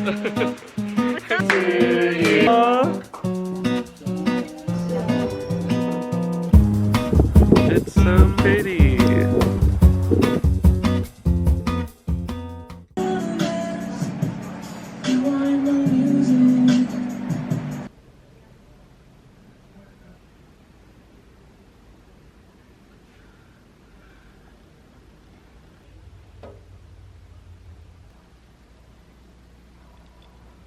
It's so pretty.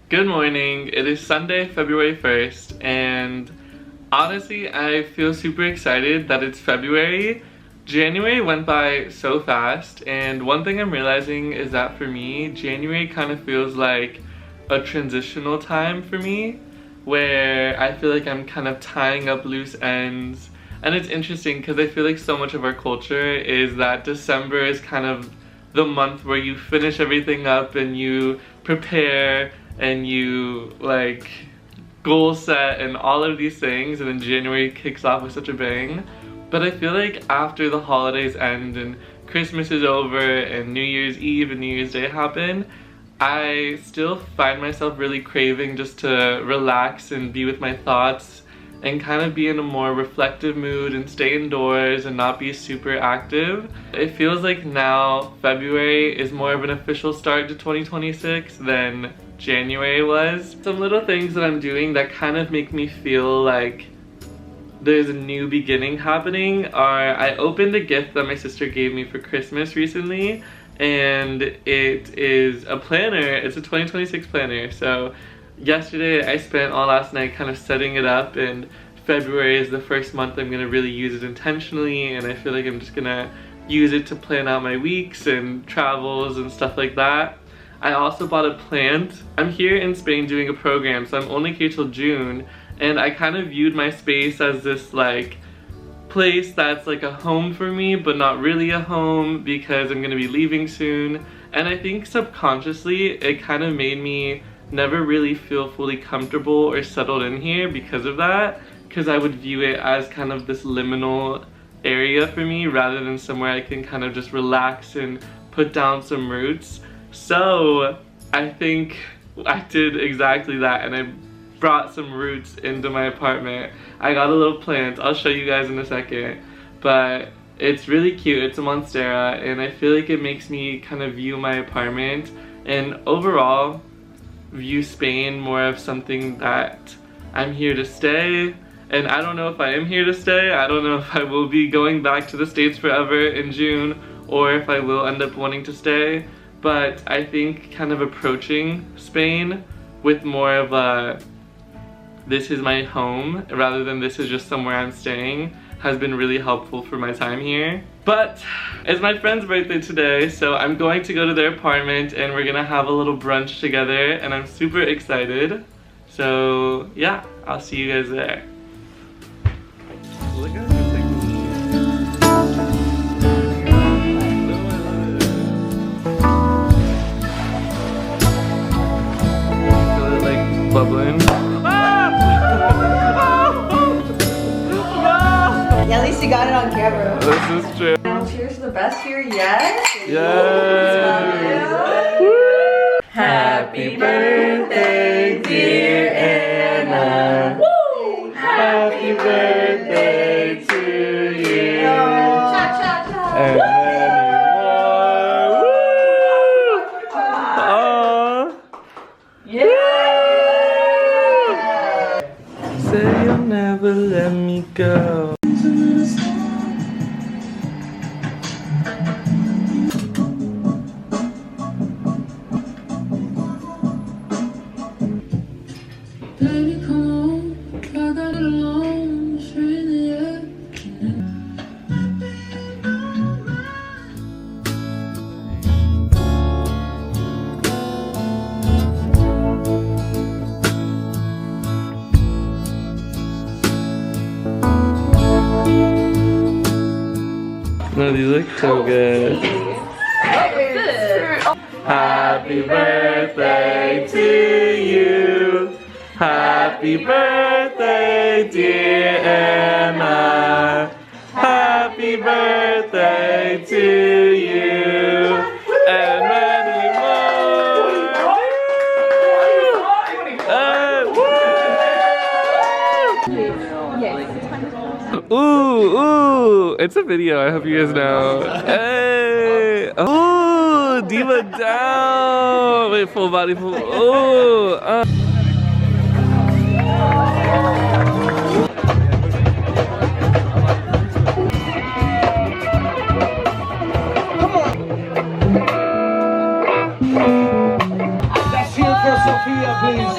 Good morning. It is Sunday, February 1st, and honestly, I feel super excited that it's February. January went by so fast, and one thing I'm realizing is that for me, January kind of feels like a transitional time for me, where I feel like I'm kind of tying up loose ends. And it's interesting because I feel like so much of our culture is that December is kind of the month where you finish everything up and you prepare and you like goal set and all of these things, and then January kicks off with such a bang. But I feel like after the holidays end and Christmas is over and New Year's Eve and New Year's Day happen, I still find myself really craving just to relax and be with my thoughts and kind of be in a more reflective mood and stay indoors and not be super active. It feels like now February is more of an official start to 2026 than January was. Some little things that I'm doing that kind of make me feel like there's a new beginning happening are I opened a gift that my sister gave me for Christmas recently, and it is a planner. It's a 2026 planner. So yesterday I spent all last night kind of setting it up, and February is the first month I'm gonna really use it intentionally, and I feel like I'm just gonna use it to plan out my weeks and travels and stuff like that. I also bought a plant. I'm here in Spain doing a program, so I'm only here till June, and I kind of viewed my space as this like place that's like a home for me, but not really a home because I'm gonna be leaving soon. And I think subconsciously it kind of made me never really feel fully comfortable or settled in here because of that, because I would view it as kind of this liminal area for me rather than somewhere I can kind of just relax and put down some roots. So I think I did exactly that, and I brought some roots into my apartment. I got a little plant, I'll show you guys in a second, but it's really cute. It's a monstera, and I feel like it makes me kind of view my apartment and overall view Spain more of something that I'm here to stay. And I don't know if I am here to stay. I don't know if I will be going back to the States forever in June, or if I will end up wanting to stay. But I think kind of approaching Spain with more of a this is my home rather than this is just somewhere I'm staying has been really helpful for my time here. But it's my friend's birthday today, so I'm going to go to their apartment and we're gonna have a little brunch together, and I'm super excited. So yeah, I'll see you guys there. Look at this. Bubbling. Yeah, at least you got it on camera. This is true. Now cheers to the best here yet. Yes. Woo! Happy birthday, dear Anna. Woo! Happy birthday to you. Cha cha cha. And many more. Woo! Aww. Yeah. Say you'll never let me go. Baby, come on, I got it alone, straight in the air. No, these look so good. Happy birthday to you. Happy birthday, dear Anna. Happy birthday to you. And many more. ooh. It's a video, I hope you guys know. Hey. Ooh, diva down. Wait, full body, full. Ooh. Sophia, please.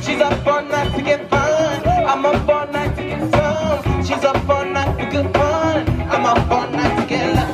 She's up all night to get fun. I'm up all night to get some. She's up all night for good fun. I'm up all night to get love.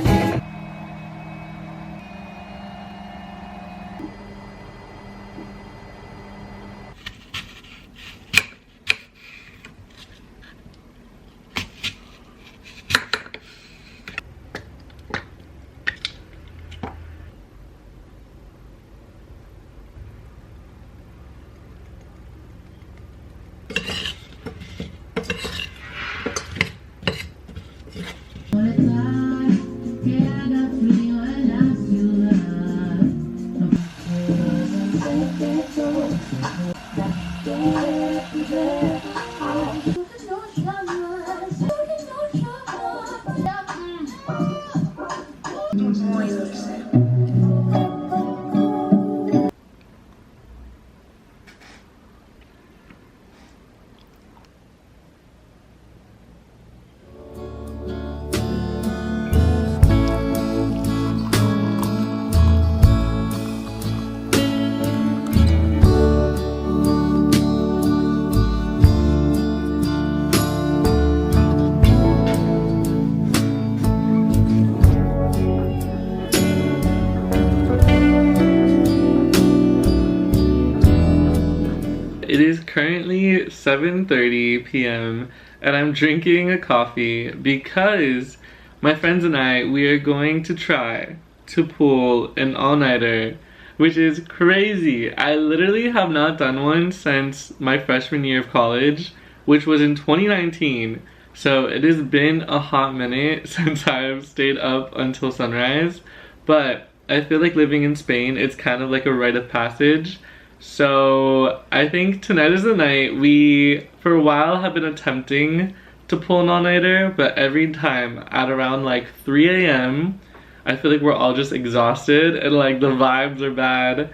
It is currently 7:30 p.m. and I'm drinking a coffee because my friends and we are going to try to pull an all-nighter, which is crazy. I literally have not done one since my freshman year of college, which was in 2019. So it has been a hot minute since I've stayed up until sunrise, but I feel like living in Spain, it's kind of like a rite of passage. So I think tonight is the night. We, for a while, have been attempting to pull an all-nighter, but every time at around like 3 a.m., I feel like we're all just exhausted and like the vibes are bad.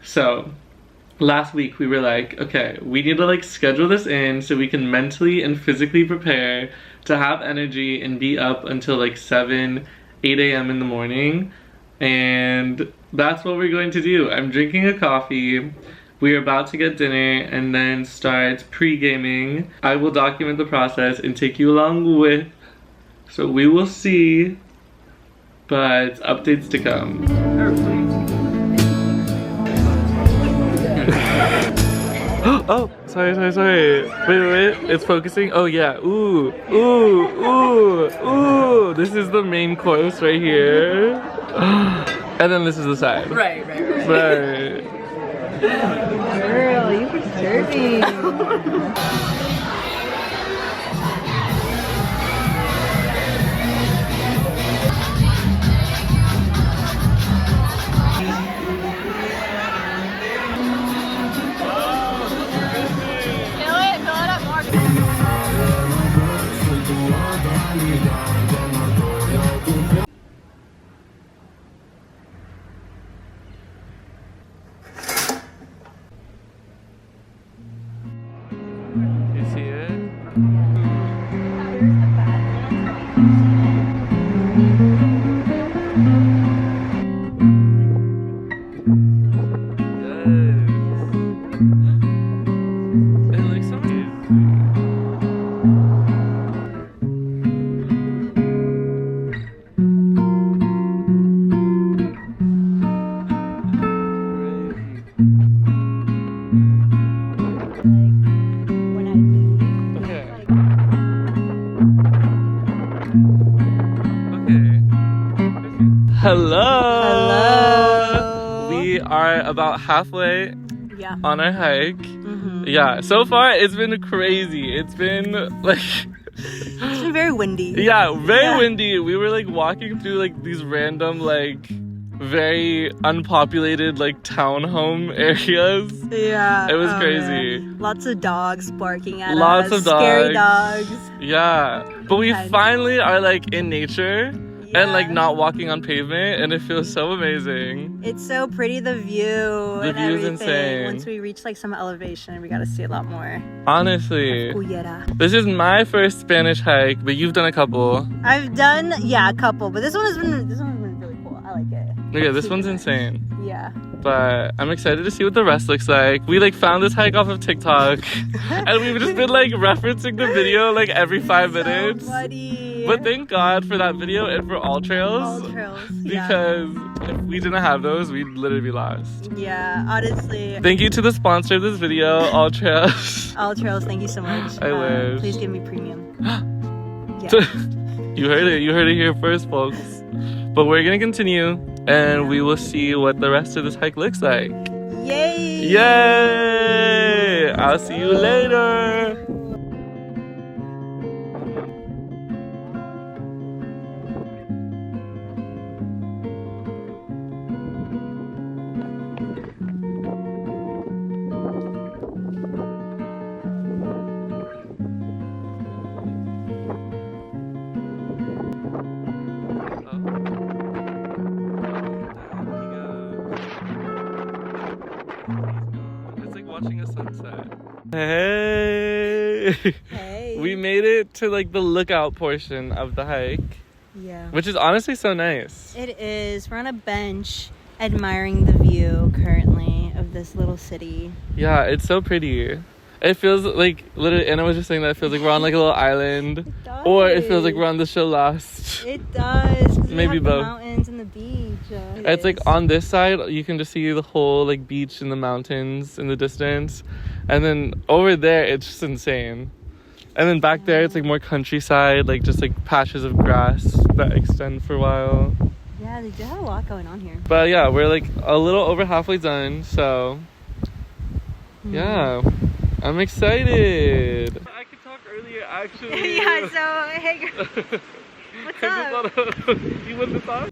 So last week we were like, okay, we need to like schedule this in so we can mentally and physically prepare to have energy and be up until like 8 a.m. in the morning. And that's what we're going to do. I'm drinking a coffee. We are about to get dinner and then start pre-gaming. I will document the process and take you along with. So we will see, but updates to come. Oh, sorry. Wait. It's focusing. Oh yeah. Ooh. This is the main course right here. And then this is the side. Right. Girl, you were serving. You see it? It looks so easy. Hello. We are about halfway on our hike. Yeah, so far it's been crazy. It's been like It's been very windy. Yeah, very windy. We were like walking through like these random like very unpopulated like townhome areas. Yeah. It was oh, crazy. Man. Lots of dogs barking at Lots us. of dogs. Scary dogs. Yeah. But we Okay. finally are like in nature and like Yeah. not walking on pavement, and it feels so amazing. It's so pretty, the view and view's everything. insane. Once we reach like some elevation, we gotta see a lot more. Honestly. Cullera. This is my first Spanish hike, but you've done a couple. I've done a couple, but this one has been really cool. I like it. Okay, this one's insane. Yeah. But I'm excited to see what the rest looks like. We like found this hike off of TikTok and we've just been like referencing the video like every 5 minutes. So funny. But thank God for that video and for All Trails. All trails. Yeah. Because if we didn't have those, we'd literally be lost. Yeah, honestly. Thank you to the sponsor of this video, All Trails. All trails, thank you so much. I wish. Please give me premium. Yeah. You heard it here first, folks. But we're gonna continue and we will see what the rest of this hike looks like. Yay! Yay! I'll see you later. It's like watching a sunset. Hey! Hey. We made it to like the lookout portion of the hike, Yeah. which is honestly so nice. It is. We're on a bench admiring the view currently of this little city. Yeah, it's so pretty. It feels like literally, Anna was just saying that it feels like we're on like a little island, does. or it feels like we're on the show Lost. It does. 'Cause we Maybe have both. The mountains and the beach. It's like on this side, you can just see the whole like beach and the mountains in the distance, and then over there, it's just insane. And then back there, it's like more countryside, like just like patches of grass that extend for a while. Yeah, they do have a lot going on here. But yeah, we're like a little over halfway done, so yeah, I'm excited. I could talk earlier, actually. Yeah, so, hey girl. What's up? You want to talk?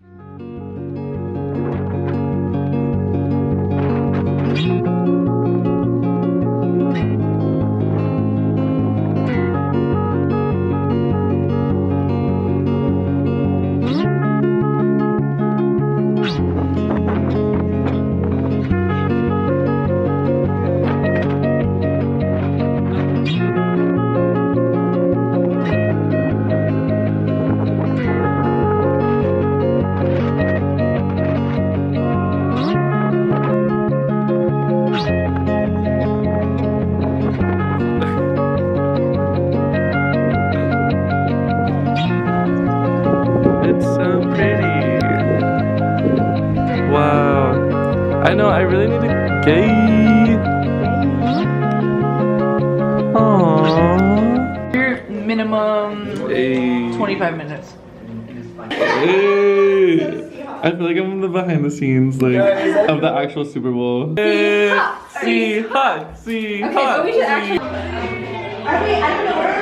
It's so pretty. Wow. I know, I really need to gay. Aww. You're minimum Hey. 25 minutes. Hey. I feel like I'm in the behind the scenes like of the actual Super Bowl. See hot. See hot. Okay, but we should actually. I don't know where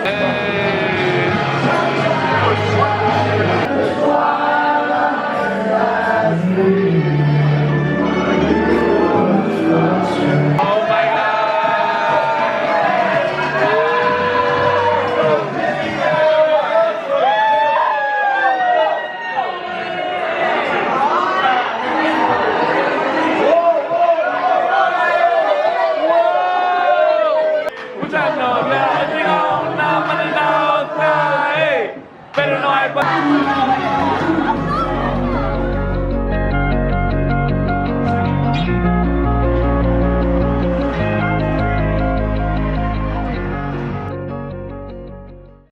Hey.